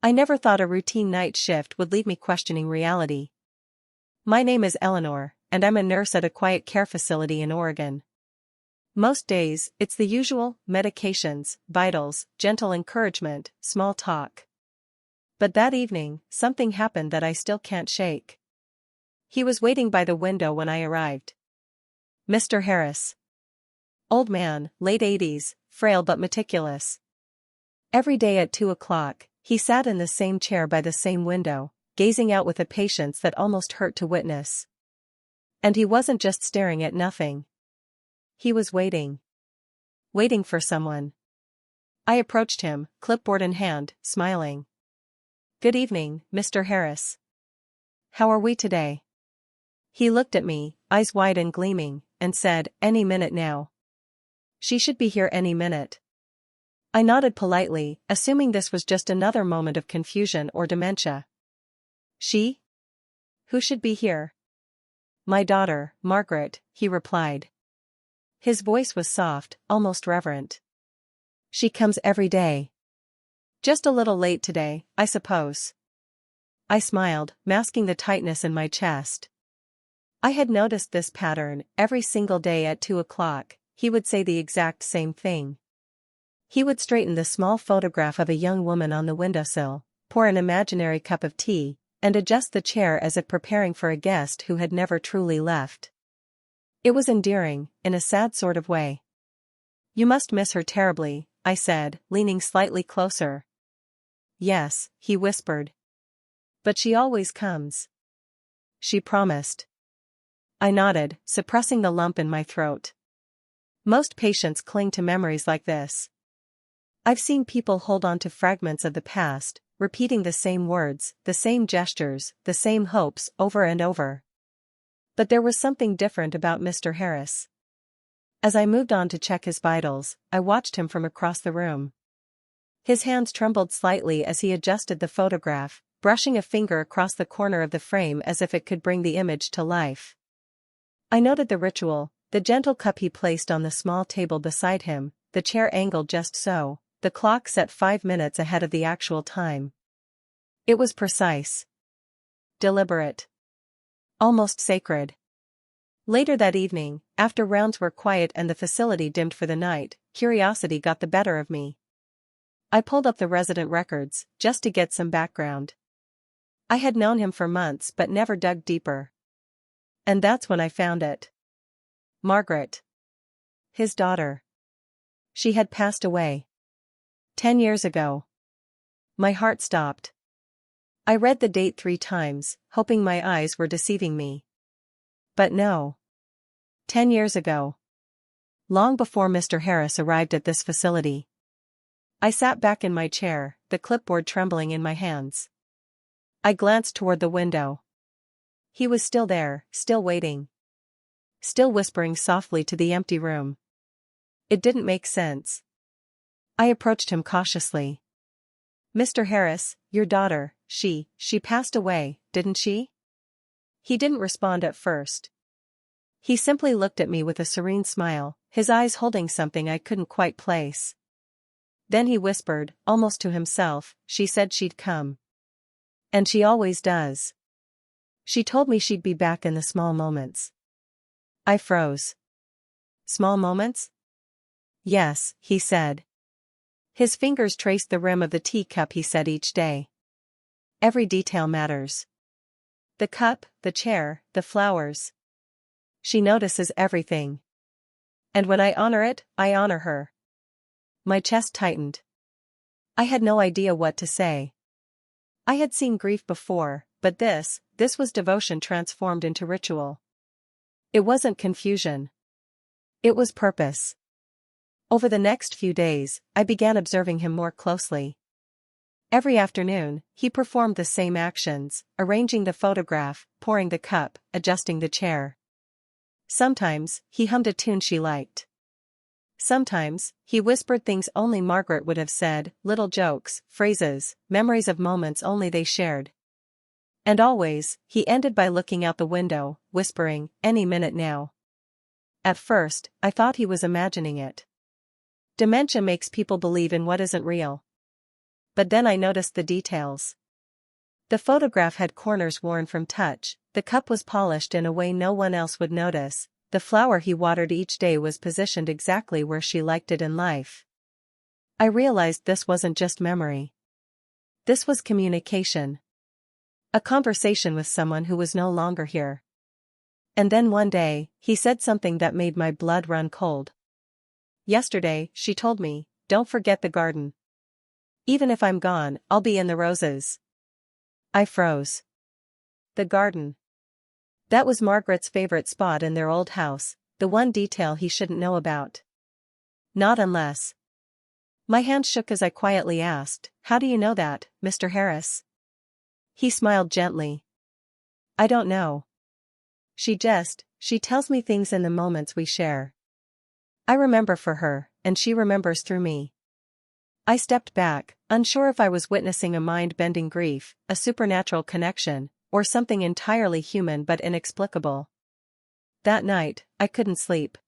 I never thought a routine night shift would leave me questioning reality. My name is Eleanor, and I'm a nurse at a quiet care facility in Oregon. Most days, it's the usual: medications, vitals, gentle encouragement, small talk. But that evening, something happened that I still can't shake. He was waiting by the window when I arrived. Mr. Harris. Old man, late 80s, frail but meticulous. Every day at 2 o'clock, he sat in the same chair by the same window, gazing out with a patience that almost hurt to witness. And he wasn't just staring at nothing. He was waiting. Waiting for someone. I approached him, clipboard in hand, smiling. "Good evening, Mr. Harris. How are we today?" He looked at me, eyes wide and gleaming, and said, "Any minute now. She should be here any minute." I nodded politely, assuming this was just another moment of confusion or dementia. "She? Who should be here?" "My daughter, Margaret," he replied. His voice was soft, almost reverent. "She comes every day. Just a little late today, I suppose." I smiled, masking the tightness in my chest. I had noticed this pattern. Every single day at 2 o'clock, he would say the exact same thing. He would straighten the small photograph of a young woman on the windowsill, pour an imaginary cup of tea, and adjust the chair as if preparing for a guest who had never truly left. It was endearing, in a sad sort of way. "You must miss her terribly," I said, leaning slightly closer. "Yes," he whispered. "But she always comes. She promised." I nodded, suppressing the lump in my throat. Most patients cling to memories like this. I've seen people hold on to fragments of the past, repeating the same words, the same gestures, the same hopes over and over. But there was something different about Mr. Harris. As I moved on to check his vitals, I watched him from across the room. His hands trembled slightly as he adjusted the photograph, brushing a finger across the corner of the frame as if it could bring the image to life. I noted the ritual: the gentle cup he placed on the small table beside him, the chair angled just so, the clock set 5 minutes ahead of the actual time. It was precise. Deliberate. Almost sacred. Later that evening, after rounds were quiet and the facility dimmed for the night, curiosity got the better of me. I pulled up the resident records, just to get some background. I had known him for months but never dug deeper. And that's when I found it. Margaret. His daughter. She had passed away. 10 years ago. My heart stopped. I read the date 3 times, hoping my eyes were deceiving me. But no. 10 years ago. Long before Mr. Harris arrived at this facility. I sat back in my chair, the clipboard trembling in my hands. I glanced toward the window. He was still there, still waiting. Still whispering softly to the empty room. It didn't make sense. I approached him cautiously. "Mr. Harris, your daughter, she passed away, didn't she?" He didn't respond at first. He simply looked at me with a serene smile, his eyes holding something I couldn't quite place. Then he whispered, almost to himself, "She said she'd come. And she always does. She told me she'd be back in the small moments." I froze. "Small moments?" "Yes," he said. His fingers traced the rim of the teacup he said each day. "Every detail matters. The cup, the chair, the flowers. She notices everything. And when I honor it, I honor her." My chest tightened. I had no idea what to say. I had seen grief before, but this was devotion transformed into ritual. It wasn't confusion. It was purpose. Over the next few days, I began observing him more closely. Every afternoon, he performed the same actions, arranging the photograph, pouring the cup, adjusting the chair. Sometimes, he hummed a tune she liked. Sometimes, he whispered things only Margaret would have said, little jokes, phrases, memories of moments only they shared. And always, he ended by looking out the window, whispering, "Any minute now." At first, I thought he was imagining it. Dementia makes people believe in what isn't real. but then I noticed the details. The photograph had corners worn from touch, the cup was polished in a way no one else would notice, the flower he watered each day was positioned exactly where she liked it in life. I realized this wasn't just memory. This was communication. A conversation with someone who was no longer here. And then one day, he said something that made my blood run cold. Yesterday, she told me, "Don't forget the garden. Even if I'm gone, I'll be in the roses." I froze. The garden. That was Margaret's favorite spot in their old house, the one detail he shouldn't know about. Not unless. My hand shook as I quietly asked, "How do you know that, Mr. Harris?" He smiled gently. "I don't know. She tells me things in the moments we share. I remember for her, and she remembers through me." I stepped back, unsure if I was witnessing a mind-bending grief, a supernatural connection, or something entirely human but inexplicable. That night, I couldn't sleep.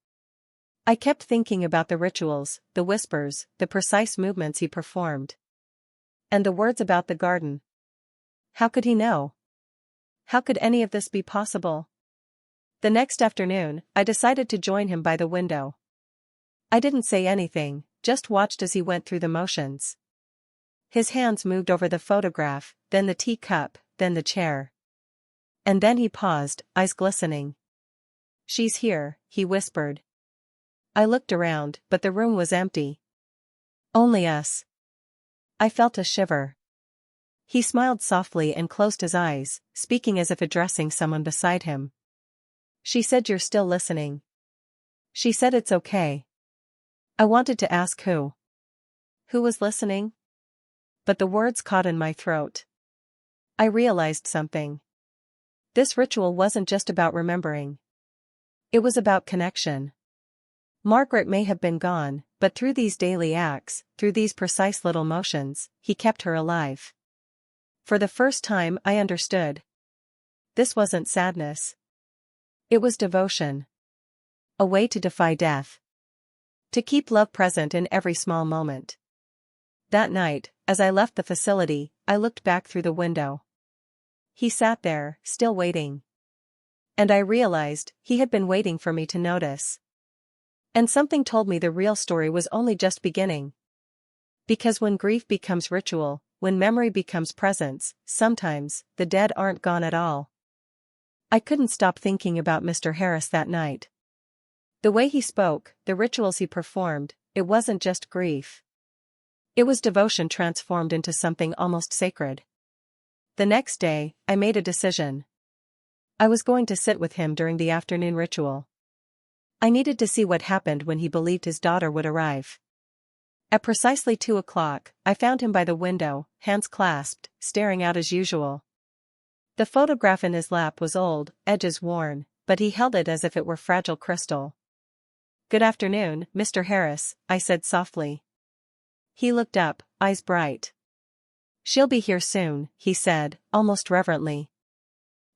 I kept thinking about the rituals, the whispers, the precise movements he performed. And the words about the garden. How could he know? How could any of this be possible? The next afternoon, I decided to join him by the window. I didn't say anything, just watched as he went through the motions. His hands moved over the photograph, then the teacup, then the chair. And then he paused, eyes glistening. "She's here," he whispered. I looked around, but the room was empty. Only us. I felt a shiver. He smiled softly and closed his eyes, speaking as if addressing someone beside him. "She said you're still listening. She said it's okay." I wanted to ask who. Who was listening? But the words caught in my throat. I realized something. This ritual wasn't just about remembering. It was about connection. Margaret may have been gone, but through these daily acts, through these precise little motions, he kept her alive. For the first time I understood. This wasn't sadness. It was devotion. A way to defy death. To keep love present in every small moment. That night, as I left the facility, I looked back through the window. He sat there, still waiting. And I realized, he had been waiting for me to notice. And something told me the real story was only just beginning. Because when grief becomes ritual, when memory becomes presence, sometimes, the dead aren't gone at all. I couldn't stop thinking about Mr. Harris that night. The way he spoke, the rituals he performed, it wasn't just grief. It was devotion transformed into something almost sacred. The next day, I made a decision. I was going to sit with him during the afternoon ritual. I needed to see what happened when he believed his daughter would arrive. At precisely 2 o'clock, I found him by the window, hands clasped, staring out as usual. The photograph in his lap was old, edges worn, but he held it as if it were fragile crystal. "Good afternoon, Mr. Harris," I said softly. He looked up, eyes bright. "She'll be here soon," he said, almost reverently.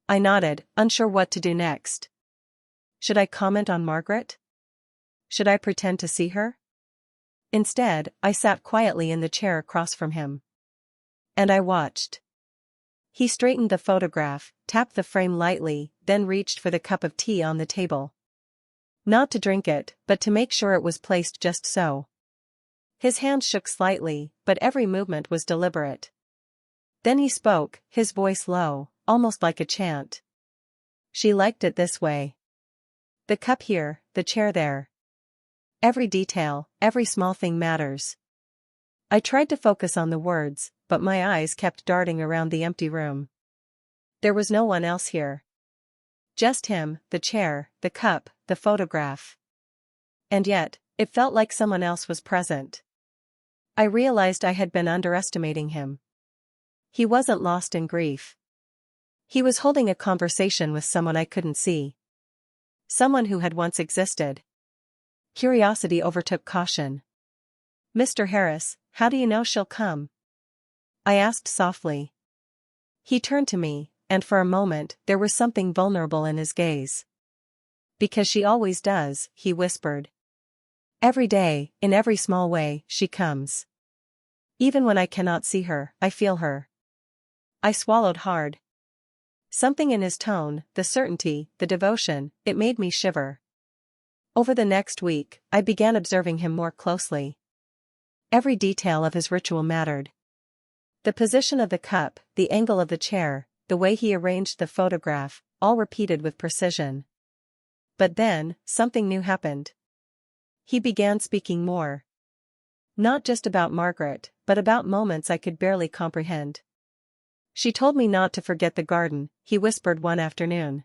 I nodded, unsure what to do next. Should I comment on Margaret? Should I pretend to see her? Instead, I sat quietly in the chair across from him. And I watched. He straightened the photograph, tapped the frame lightly, then reached for the cup of tea on the table. Not to drink it, but to make sure it was placed just so. His hand shook slightly, but every movement was deliberate. Then he spoke, his voice low, almost like a chant. "She liked it this way. The cup here, the chair there. Every detail, every small thing matters." I tried to focus on the words, but my eyes kept darting around the empty room. There was no one else here. Just him, the chair, the cup, the photograph. And yet, it felt like someone else was present. I realized I had been underestimating him. He wasn't lost in grief. He was holding a conversation with someone I couldn't see. Someone who had once existed. Curiosity overtook caution. "Mr. Harris, how do you know she'll come?" I asked softly. He turned to me, and for a moment there was something vulnerable in his gaze. "Because she always does," he whispered. "Every day, in every small way, she comes." Even when I cannot see her, I feel her. I swallowed hard. Something in his tone, the certainty, the devotion, it made me shiver. Over the next week, I began observing him more closely. Every detail of his ritual mattered. The position of the cup, the angle of the chair, the way he arranged the photograph, all repeated with precision. But then, something new happened. He began speaking more. Not just about Margaret, but about moments I could barely comprehend. She told me not to forget the garden, he whispered one afternoon.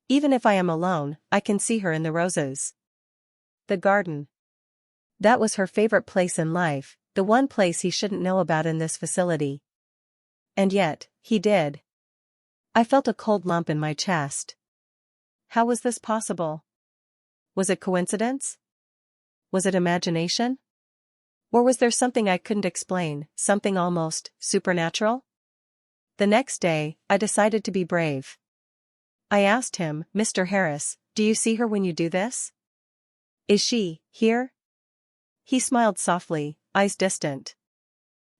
Even if I am alone, I can see her in the roses. The garden. That was her favorite place in life, the one place he shouldn't know about in this facility. And yet, he did. I felt a cold lump in my chest. How was this possible? Was it coincidence? Was it imagination? Or was there something I couldn't explain, something almost supernatural? The next day, I decided to be brave. I asked him, "Mr. Harris, do you see her when you do this? Is she here?" He smiled softly, eyes distant.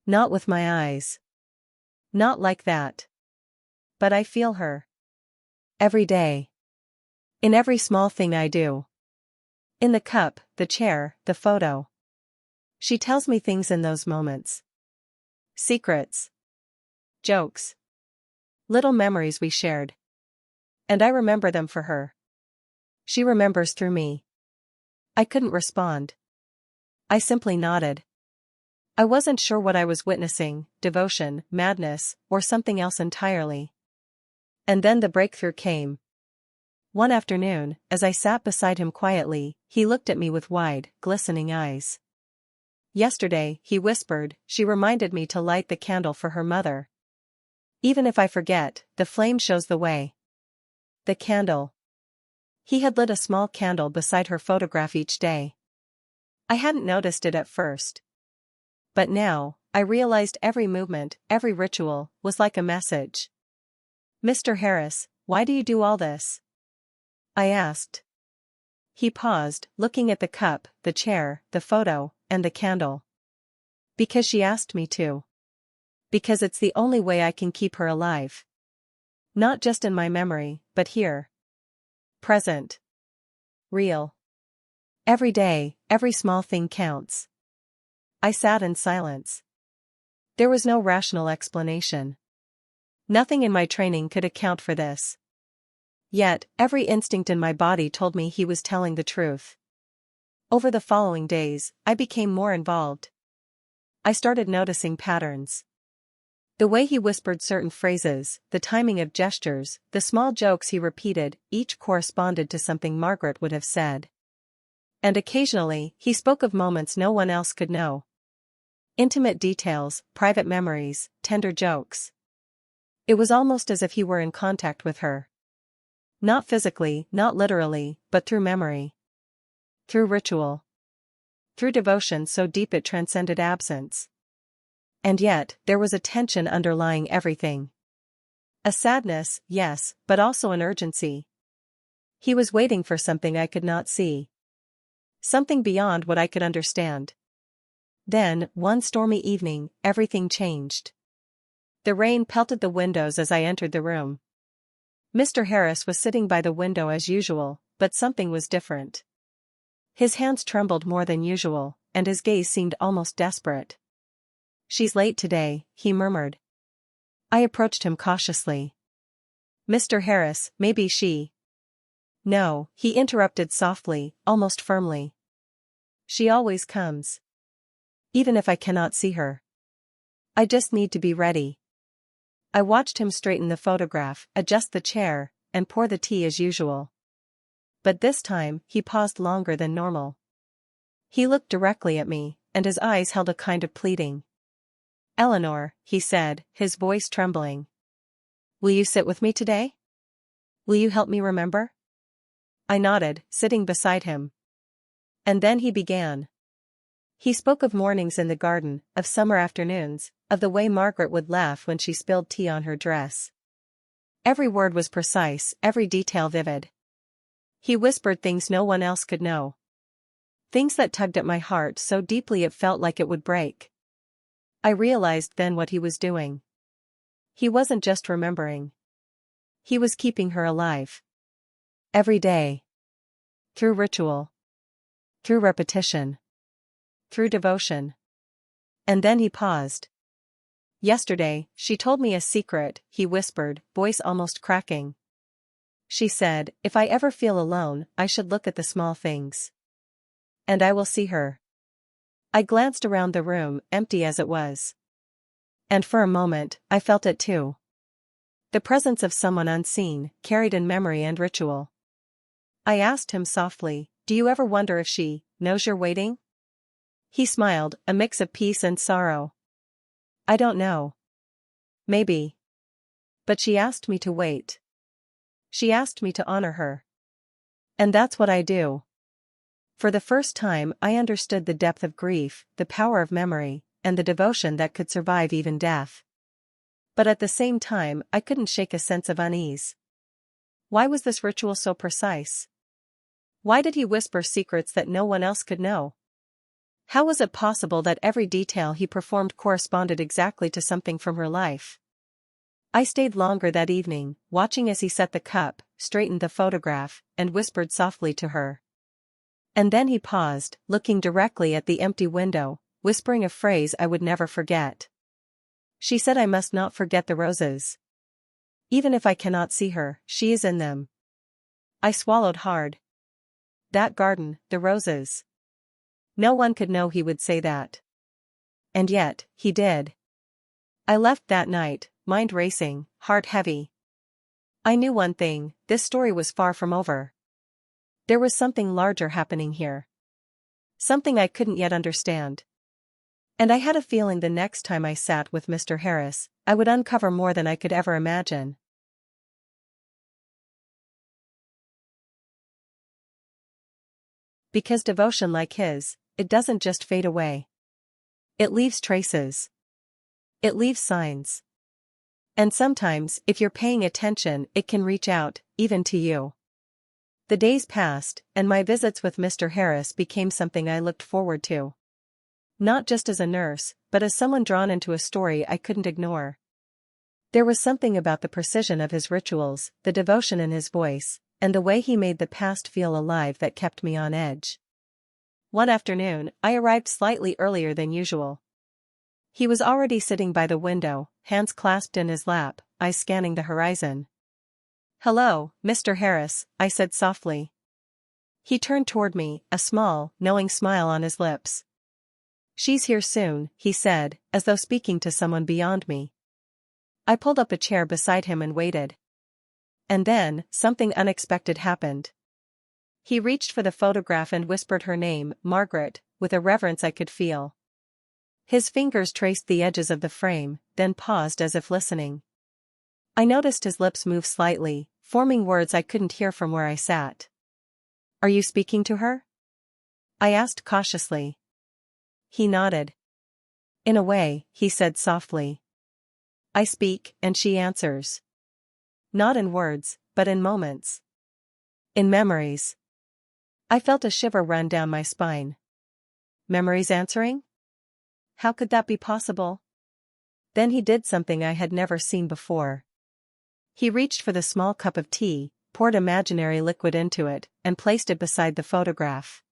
"Not with my eyes. Not like that. But I feel her. Every day. In every small thing I do. In the cup, the chair, the photo. She tells me things in those moments. Secrets. Jokes. Little memories we shared. And I remember them for her. She remembers through me." I couldn't respond. I simply nodded. I wasn't sure what I was witnessing, devotion, madness, or something else entirely. And then the breakthrough came. One afternoon, as I sat beside him quietly, he looked at me with wide, glistening eyes. "Yesterday," he whispered, "she reminded me to light the candle for her mother. Even if I forget, the flame shows the way." The candle. He had lit a small candle beside her photograph each day. I hadn't noticed it at first. But now, I realized every movement, every ritual, was like a message. "Mr. Harris, why do you do all this?" I asked. He paused, looking at the cup, the chair, the photo, and the candle. "Because she asked me to. Because it's the only way I can keep her alive. Not just in my memory, but here. Present. Real. Every day, every small thing counts." I sat in silence. There was no rational explanation. Nothing in my training could account for this. Yet, every instinct in my body told me he was telling the truth. Over the following days, I became more involved. I started noticing patterns. The way he whispered certain phrases, the timing of gestures, the small jokes he repeated, each corresponded to something Margaret would have said. And occasionally, he spoke of moments no one else could know. Intimate details, private memories, tender jokes. It was almost as if he were in contact with her. Not physically, not literally, but through memory. Through ritual. Through devotion so deep it transcended absence. And yet, there was a tension underlying everything. A sadness, yes, but also an urgency. He was waiting for something I could not see. Something beyond what I could understand. Then, one stormy evening, everything changed. The rain pelted the windows as I entered the room. Mr. Harris was sitting by the window as usual, but something was different. His hands trembled more than usual, and his gaze seemed almost desperate. "She's late today," he murmured. I approached him cautiously. "Mr. Harris, maybe she—" "No," he interrupted softly, almost firmly. "She always comes. Even if I cannot see her. I just need to be ready." I watched him straighten the photograph, adjust the chair, and pour the tea as usual. But this time, he paused longer than normal. He looked directly at me, and his eyes held a kind of pleading. "Eleanor," he said, his voice trembling. "Will you sit with me today? Will you help me remember?" I nodded, sitting beside him. And then he began. He spoke of mornings in the garden, of summer afternoons, of the way Margaret would laugh when she spilled tea on her dress. Every word was precise, every detail vivid. He whispered things no one else could know. Things that tugged at my heart so deeply it felt like it would break. I realized then what he was doing. He wasn't just remembering. He was keeping her alive. Every day. Through ritual. Through repetition. Through devotion. And then he paused. Yesterday, she told me a secret, he whispered, voice almost cracking. She said, if I ever feel alone, I should look at the small things. And I will see her. I glanced around the room, empty as it was. And for a moment, I felt it too. The presence of someone unseen, carried in memory and ritual. I asked him softly, do you ever wonder if she knows you're waiting? He smiled, a mix of peace and sorrow. I don't know. Maybe. But she asked me to wait. She asked me to honor her. And that's what I do. For the first time I understood the depth of grief, the power of memory, and the devotion that could survive even death. But at the same time I couldn't shake a sense of unease. Why was this ritual so precise? Why did he whisper secrets that no one else could know? How was it possible that every detail he performed corresponded exactly to something from her life? I stayed longer that evening, watching as he set the cup, straightened the photograph, and whispered softly to her. And then he paused, looking directly at the empty window, whispering a phrase I would never forget. She said I must not forget the roses. Even if I cannot see her, she is in them. I swallowed hard. That garden, the roses. No one could know he would say that. And yet, he did. I left that night, mind racing, heart heavy. I knew one thing, this story was far from over. There was something larger happening here. Something I couldn't yet understand. And I had a feeling the next time I sat with Mr. Harris, I would uncover more than I could ever imagine. Because devotion like his, it doesn't just fade away. It leaves traces. It leaves signs. And sometimes, if you're paying attention, it can reach out, even to you. The days passed, and my visits with Mr. Harris became something I looked forward to. Not just as a nurse, but as someone drawn into a story I couldn't ignore. There was something about the precision of his rituals, the devotion in his voice, and the way he made the past feel alive that kept me on edge. One afternoon, I arrived slightly earlier than usual. He was already sitting by the window, hands clasped in his lap, eyes scanning the horizon. "Hello, Mr. Harris," I said softly. He turned toward me, a small, knowing smile on his lips. "She's here soon," he said, as though speaking to someone beyond me. I pulled up a chair beside him and waited. And then, something unexpected happened. He reached for the photograph and whispered her name, Margaret, with a reverence I could feel. His fingers traced the edges of the frame, then paused as if listening. I noticed his lips move slightly, forming words I couldn't hear from where I sat. "Are you speaking to her?" I asked cautiously. He nodded. "In a way," he said softly. "I speak, and she answers. Not in words, but in moments. In memories." I felt a shiver run down my spine. Memories answering? How could that be possible? Then he did something I had never seen before. He reached for the small cup of tea, poured imaginary liquid into it, and placed it beside the photograph.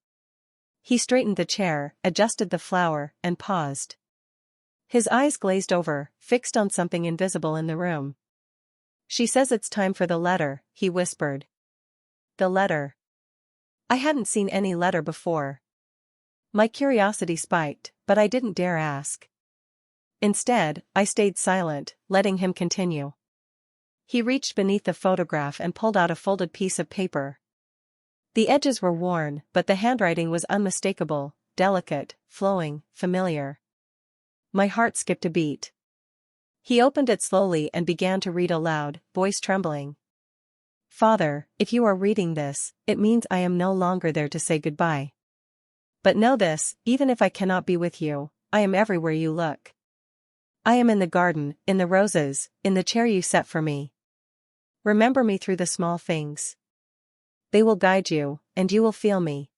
He straightened the chair, adjusted the flower, and paused. His eyes glazed over, fixed on something invisible in the room. "She says it's time for the letter," he whispered. The letter. I hadn't seen any letter before. My curiosity spiked, but I didn't dare ask. Instead, I stayed silent, letting him continue. He reached beneath the photograph and pulled out a folded piece of paper. The edges were worn, but the handwriting was unmistakable, delicate, flowing, familiar. My heart skipped a beat. He opened it slowly and began to read aloud, voice trembling. "Father, if you are reading this, it means I am no longer there to say goodbye. But know this, even if I cannot be with you, I am everywhere you look. I am in the garden, in the roses, in the chair you set for me. Remember me through the small things. They will guide you, and you will feel me."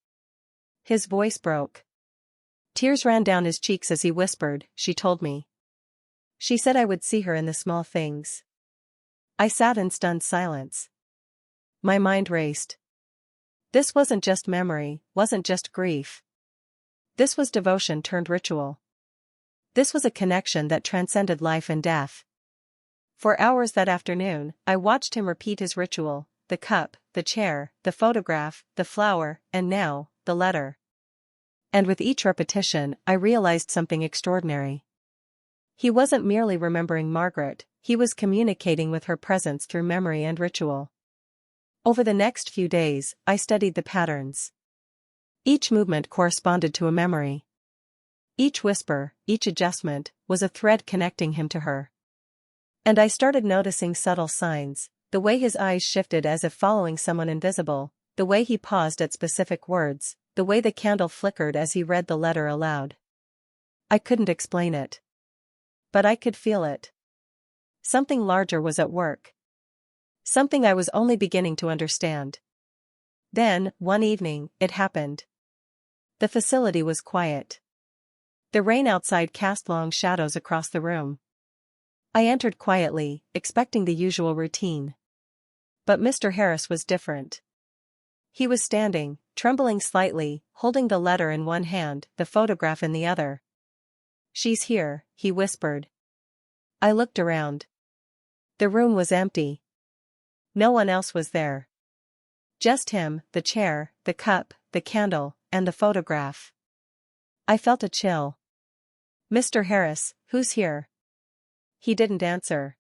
His voice broke. Tears ran down his cheeks as he whispered, "She told me. She said I would see her in the small things." I sat in stunned silence. My mind raced. This wasn't just memory, wasn't just grief. This was devotion turned ritual. This was a connection that transcended life and death. For hours that afternoon, I watched him repeat his ritual: the cup, the chair, the photograph, the flower, and now, the letter. And with each repetition, I realized something extraordinary. He wasn't merely remembering Margaret, he was communicating with her presence through memory and ritual. Over the next few days, I studied the patterns. Each movement corresponded to a memory. Each whisper, each adjustment, was a thread connecting him to her. And I started noticing subtle signs: the way his eyes shifted as if following someone invisible, the way he paused at specific words, the way the candle flickered as he read the letter aloud. I couldn't explain it. But I could feel it. Something larger was at work. Something I was only beginning to understand. Then, one evening, it happened. The facility was quiet. The rain outside cast long shadows across the room. I entered quietly, expecting the usual routine. But Mr. Harris was different. He was standing, trembling slightly, holding the letter in one hand, the photograph in the other. "She's here," he whispered. I looked around. The room was empty. No one else was there. Just him, the chair, the cup, the candle, and the photograph. I felt a chill. "Mr. Harris, who's here?" He didn't answer.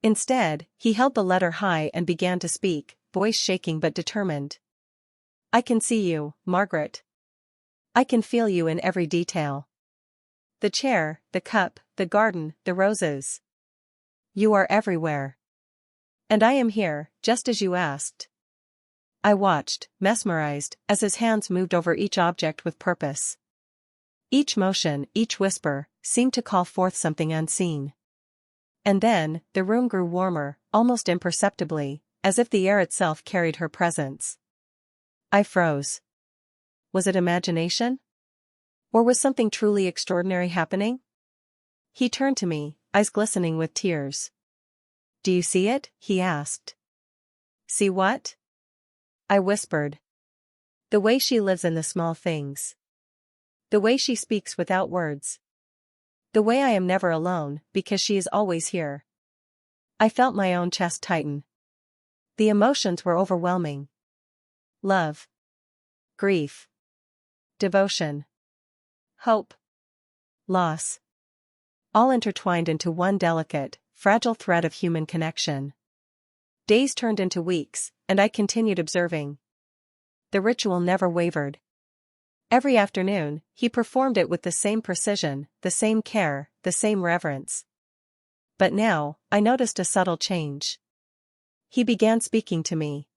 Instead, he held the letter high and began to speak, voice shaking but determined. "I can see you, Margaret. I can feel you in every detail. The chair, the cup, the garden, the roses. You are everywhere. And I am here, just as you asked." I watched, mesmerized, as his hands moved over each object with purpose. Each motion, each whisper, seemed to call forth something unseen. And then, the room grew warmer, almost imperceptibly, as if the air itself carried her presence. I froze. Was it imagination? Or was something truly extraordinary happening? He turned to me, eyes glistening with tears. "Do you see it?" he asked. "See what?" I whispered. "The way she lives in the small things. The way she speaks without words. The way I am never alone, because she is always here." I felt my own chest tighten. The emotions were overwhelming. Love. Grief. Devotion. Hope. Loss. All intertwined into one delicate, fragile thread of human connection. Days turned into weeks, and I continued observing. The ritual never wavered. Every afternoon, he performed it with the same precision, the same care, the same reverence. But now, I noticed a subtle change. He began speaking to me.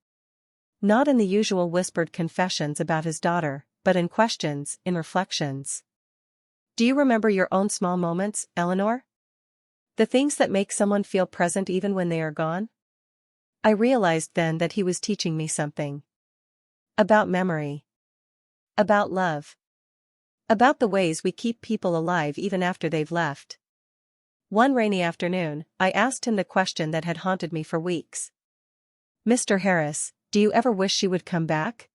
Not in the usual whispered confessions about his daughter, but in questions, in reflections. "Do you remember your own small moments, Eleanor? The things that make someone feel present even when they are gone?" I realized then that he was teaching me something. About memory. About love. About the ways we keep people alive even after they've left. One rainy afternoon, I asked him the question that had haunted me for weeks. "Mr. Harris, do you ever wish she would come back?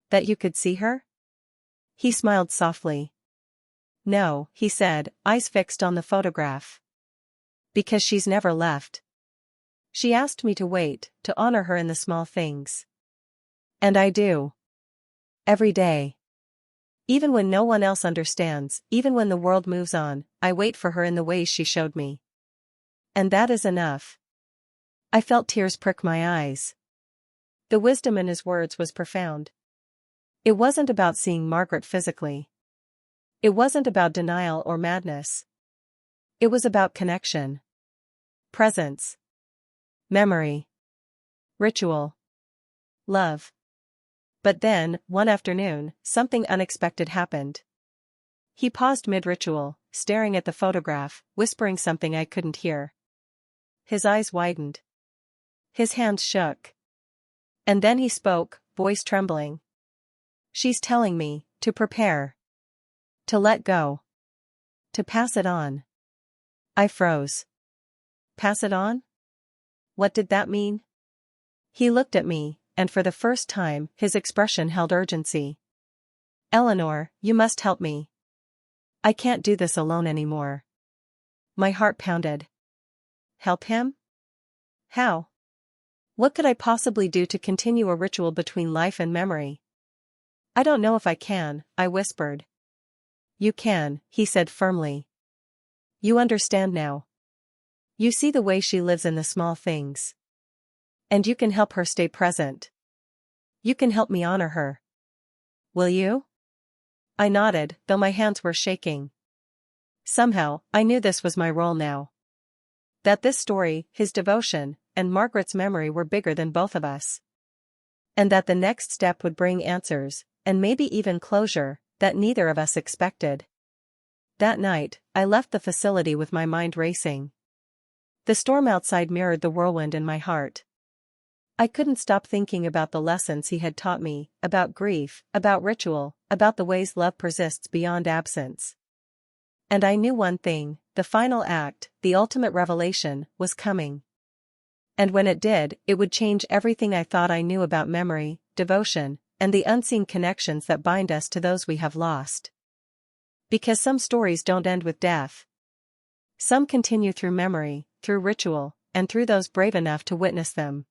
That you could see her?" He smiled softly. "No," he said, eyes fixed on the photograph. "Because she's never left. She asked me to wait, to honor her in the small things. And I do. Every day. Even when no one else understands, even when the world moves on, I wait for her in the ways she showed me. And that is enough." I felt tears prick my eyes. The wisdom in his words was profound. It wasn't about seeing Margaret physically. It wasn't about denial or madness. It was about connection. Presence. Memory. Ritual. Love. But then, one afternoon, something unexpected happened. He paused mid-ritual, staring at the photograph, whispering something I couldn't hear. His eyes widened. His hands shook. And then he spoke, voice trembling. "She's telling me to prepare. To let go. To pass it on. I froze. Pass it on? What did that mean? He looked at me, and for the first time, his expression held urgency. Eleanor, you must help me. I can't do this alone anymore. My heart pounded. Help him? How? What could I possibly do to continue a ritual between life and memory? I don't know if I can, I whispered. You can, he said firmly. You understand now. You see the way she lives in the small things. And you can help her stay present. You can help me honor her. Will you? I nodded, though my hands were shaking. Somehow, I knew this was my role now. That this story, his devotion, and Margaret's memory were bigger than both of us. And that the next step would bring answers, and maybe even closure, that neither of us expected. That night, I left the facility with my mind racing. The storm outside mirrored the whirlwind in my heart. I couldn't stop thinking about the lessons he had taught me, about grief, about ritual, about the ways love persists beyond absence. And I knew one thing, the final act, the ultimate revelation, was coming. And when it did, it would change everything I thought I knew about memory, devotion, and the unseen connections that bind us to those we have lost. Because some stories don't end with death. Some continue through memory, through ritual, and through those brave enough to witness them.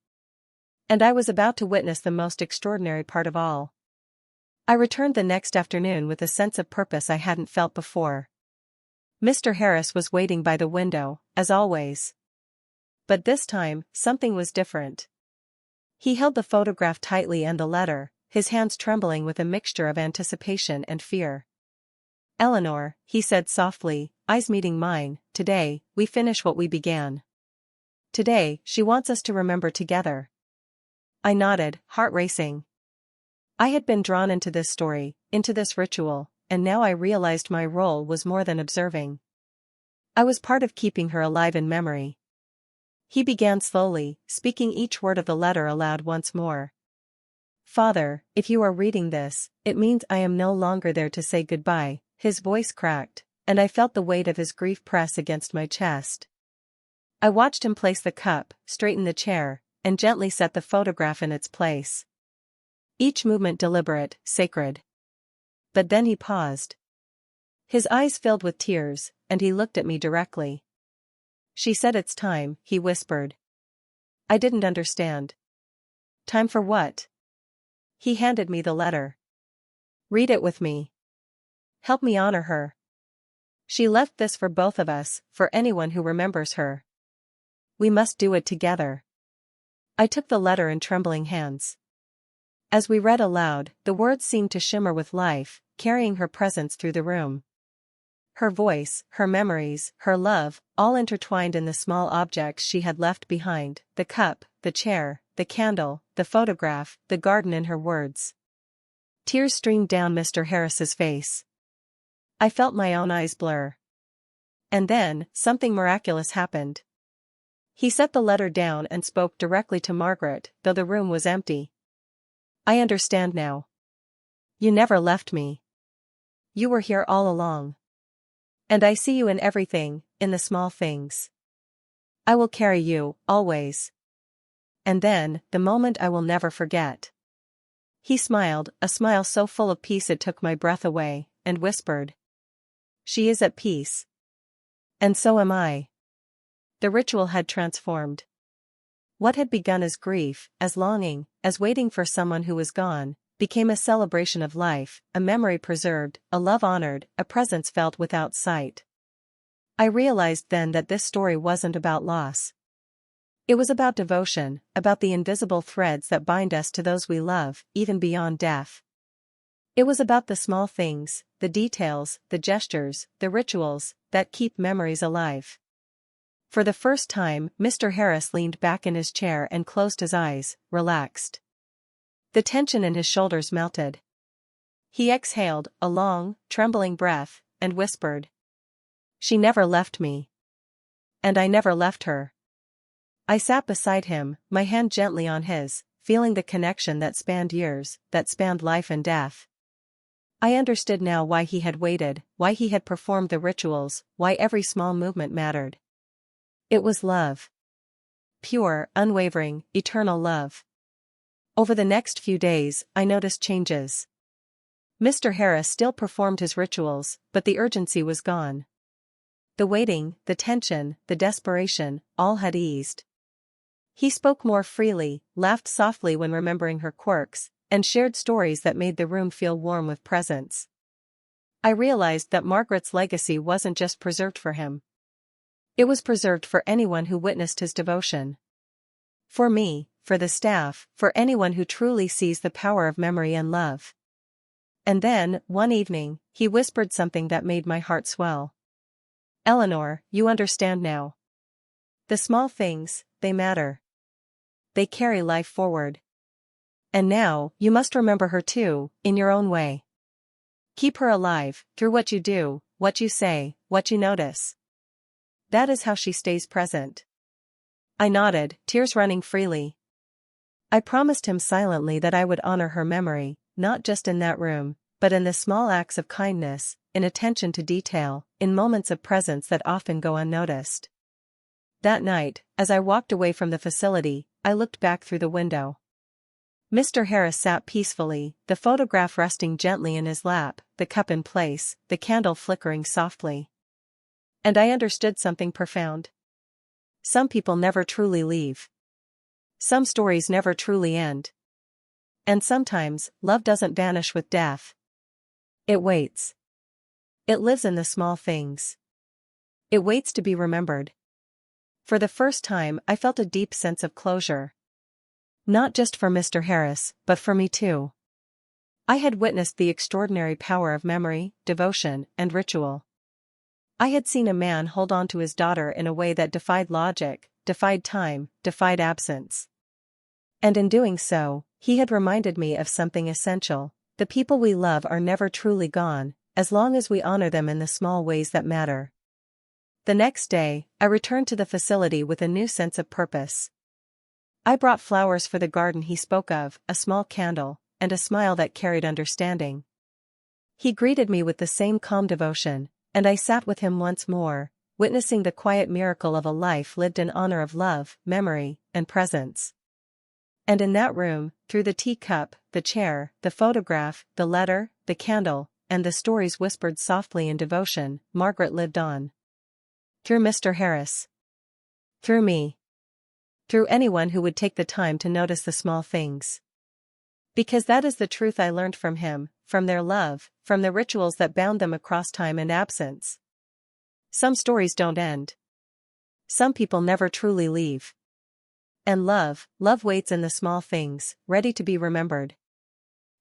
And I was about to witness the most extraordinary part of all. I returned the next afternoon with a sense of purpose I hadn't felt before. Mr. Harris was waiting by the window, as always. But this time, something was different. He held the photograph tightly and the letter, his hands trembling with a mixture of anticipation and fear. Eleanor, he said softly, eyes meeting mine, today, we finish what we began. Today, she wants us to remember together. I nodded, heart racing. I had been drawn into this story, into this ritual, and now I realized my role was more than observing. I was part of keeping her alive in memory. He began slowly, speaking each word of the letter aloud once more. Father, if you are reading this, it means I am no longer there to say goodbye. His voice cracked, and I felt the weight of his grief press against my chest. I watched him place the cup, straighten the chair, and gently set the photograph in its place. Each movement deliberate, sacred. But then he paused. His eyes filled with tears, and he looked at me directly. She said it's time, he whispered. I didn't understand. Time for what? He handed me the letter. Read it with me. Help me honor her. She left this for both of us, for anyone who remembers her. We must do it together. I took the letter in trembling hands. As we read aloud, the words seemed to shimmer with life, carrying her presence through the room. Her voice, her memories, her love, all intertwined in the small objects she had left behind, the cup, the chair, the candle, the photograph, the garden in her words. Tears streamed down Mr. Harris's face. I felt my own eyes blur. And then, something miraculous happened. He set the letter down and spoke directly to Margaret, though the room was empty. I understand now. You never left me. You were here all along. And I see you in everything, in the small things. I will carry you, always. And then, the moment I will never forget. He smiled, a smile so full of peace it took my breath away, and whispered. She is at peace. And so am I. The ritual had transformed. What had begun as grief, as longing, as waiting for someone who was gone, became a celebration of life, a memory preserved, a love honored, a presence felt without sight. I realized then that this story wasn't about loss. It was about devotion, about the invisible threads that bind us to those we love, even beyond death. It was about the small things, the details, the gestures, the rituals, that keep memories alive. For the first time, Mr. Harris leaned back in his chair and closed his eyes, relaxed. The tension in his shoulders melted. He exhaled, a long, trembling breath, and whispered. She never left me. And I never left her. I sat beside him, my hand gently on his, feeling the connection that spanned years, that spanned life and death. I understood now why he had waited, why he had performed the rituals, why every small movement mattered. It was love. Pure, unwavering, eternal love. Over the next few days, I noticed changes. Mr. Harris still performed his rituals, but the urgency was gone. The waiting, the tension, the desperation, all had eased. He spoke more freely, laughed softly when remembering her quirks, and shared stories that made the room feel warm with presence. I realized that Margaret's legacy wasn't just preserved for him. It was preserved for anyone who witnessed his devotion. For me, for the staff, for anyone who truly sees the power of memory and love. And then, one evening, he whispered something that made my heart swell. "Eleanor, you understand now. The small things, they matter. They carry life forward. And now, you must remember her too, in your own way. Keep her alive, through what you do, what you say, what you notice. That is how she stays present." I nodded, tears running freely. I promised him silently that I would honor her memory, not just in that room, but in the small acts of kindness, in attention to detail, in moments of presence that often go unnoticed. That night, as I walked away from the facility, I looked back through the window. Mr. Harris sat peacefully, the photograph resting gently in his lap, the cup in place, the candle flickering softly. And I understood something profound. Some people never truly leave. Some stories never truly end. And sometimes, love doesn't vanish with death. It waits. It lives in the small things. It waits to be remembered. For the first time, I felt a deep sense of closure. Not just for Mr. Harris, but for me too. I had witnessed the extraordinary power of memory, devotion, and ritual. I had seen a man hold on to his daughter in a way that defied logic, defied time, defied absence. And in doing so, he had reminded me of something essential: the people we love are never truly gone, as long as we honor them in the small ways that matter. The next day, I returned to the facility with a new sense of purpose. I brought flowers for the garden he spoke of, a small candle, and a smile that carried understanding. He greeted me with the same calm devotion, and I sat with him once more, witnessing the quiet miracle of a life lived in honor of love, memory, and presence. And in that room, through the teacup, the chair, the photograph, the letter, the candle, and the stories whispered softly in devotion, Margaret lived on. Through Mr. Harris. Through me. Through anyone who would take the time to notice the small things. Because that is the truth I learned from him, from their love, from the rituals that bound them across time and absence. Some stories don't end. Some people never truly leave. And love waits in the small things, ready to be remembered.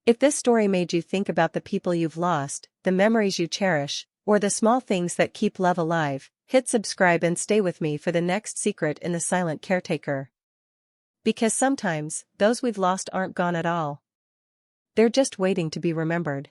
If this story made you think about the people you've lost, the memories you cherish, or the small things that keep love alive, hit subscribe and stay with me for the next secret in the silent caretaker. Because sometimes, those we've lost aren't gone at all. They're just waiting to be remembered.